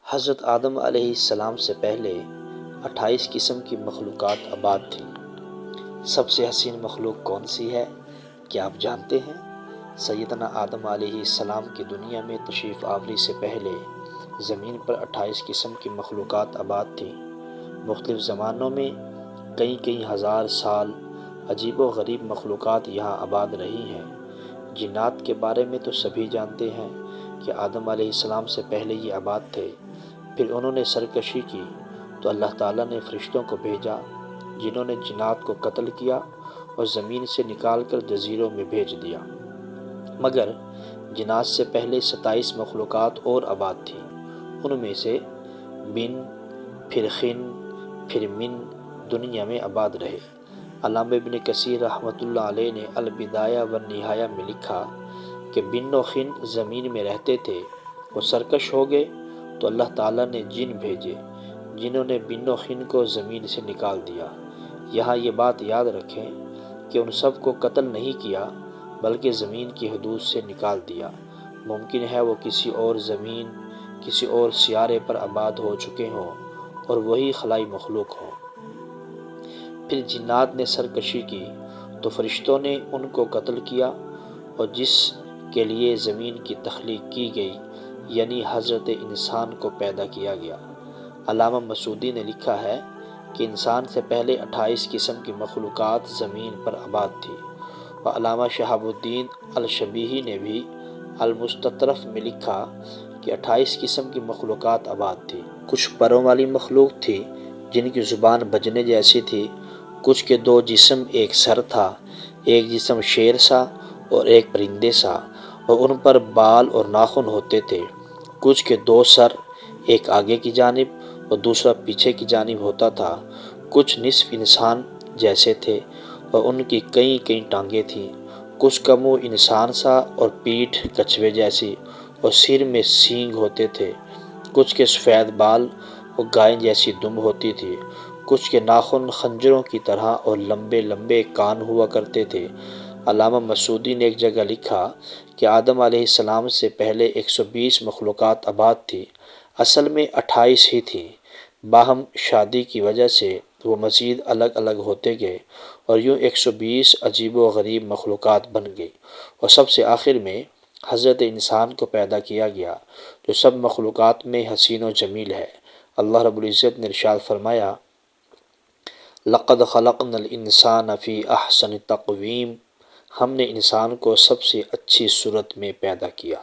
حضرت آدم علیہ السلام سے پہلے 28 قسم کی مخلوقات آباد تھیں۔ سب سے حسین مخلوق کون سی ہے؟ کیا آپ جانتے ہیں؟ سیدنا آدم علیہ السلام کی دنیا میں تشریف آوری سے پہلے زمین پر 28 قسم کی مخلوقات آباد تھیں۔ مختلف زمانوں میں کئی ہزار سال عجیب و غریب مخلوقات یہاں آباد رہی ہیں۔ جنات کے بارے میں تو سبھی جانتے ہیں کہ آدم علیہ السلام سے پہلے یہ آباد تھے، پھر انہوں نے سرکشی کی تو اللہ تعالیٰ نے فرشتوں کو بھیجا جنہوں نے جنات کو قتل کیا اور زمین سے نکال کر جزیروں میں بھیج دیا۔ مگر جنات سے پہلے 27 مخلوقات اور آباد تھیں۔ ان میں سے بن، پھر خن، پھر من دنیا میں آباد رہے۔ علامہ ابن کثیر رحمۃ اللہ علیہ نے البدایہ والنہایہ میں لکھا کہ بن و خن زمین میں رہتے تھے، وہ سرکش ہو گئے تو اللہ تعالیٰ نے جن بھیجے جنہوں نے بن و خن کو زمین سے نکال دیا۔ یہاں یہ بات یاد رکھیں کہ ان سب کو قتل نہیں کیا بلکہ زمین کی حدود سے نکال دیا۔ ممکن ہے وہ کسی اور زمین، کسی اور سیارے پر آباد ہو چکے ہوں اور وہی خلائی مخلوق ہوں۔ پھر جنات نے سرکشی کی تو فرشتوں نے ان کو قتل کیا اور جس کے لیے زمین کی تخلیق کی گئی یعنی حضرت انسان کو پیدا کیا گیا۔ علامہ مسعودی نے لکھا ہے کہ انسان سے پہلے 28 قسم کی مخلوقات زمین پر آباد تھی، اور علامہ شہاب الدین الشبیہی نے بھی المستطرف میں لکھا کہ 28 قسم کی مخلوقات آباد تھی۔ کچھ پروں والی مخلوق تھی جن کی زبان بجنے جیسی تھی، کچھ کے 2 جسم ایک سر تھا، ایک جسم شیر سا اور ایک پرندے سا، اور ان پر بال اور ناخن ہوتے تھے۔ کچھ کے 2 سر، ایک آگے کی جانب اور دوسرا پیچھے کی جانب ہوتا تھا۔ کچھ نصف انسان جیسے تھے اور ان کی کئی ٹانگیں تھیں۔ کچھ کا منہ انسان سا اور پیٹھ کچھوے جیسی اور سر میں سینگ ہوتے تھے۔ کچھ کے سفید بال اور گائے جیسی دم ہوتی تھی۔ کچھ کے ناخن خنجروں کی طرح اور لمبے کان ہوا کرتے تھے۔ علامہ مسعودی نے ایک جگہ لکھا کہ آدم علیہ السلام سے پہلے 120 مخلوقات آباد تھی، اصل میں 28 ہی تھیں۔ باہم شادی کی وجہ سے وہ مزید الگ ہوتے گئے اور یوں 120 عجیب و غریب مخلوقات بن گئی، اور سب سے آخر میں حضرت انسان کو پیدا کیا گیا جو سب مخلوقات میں حسین و جمیل ہے۔ اللہ رب العزت نے ارشاد فرمایا، لَقَدْ خَلَقْنَا الْإِنسَانَ فِي أَحْسَنِ تَقْوِيمٍ، ہم نے انسان کو سب سے اچھی صورت میں پیدا کیا۔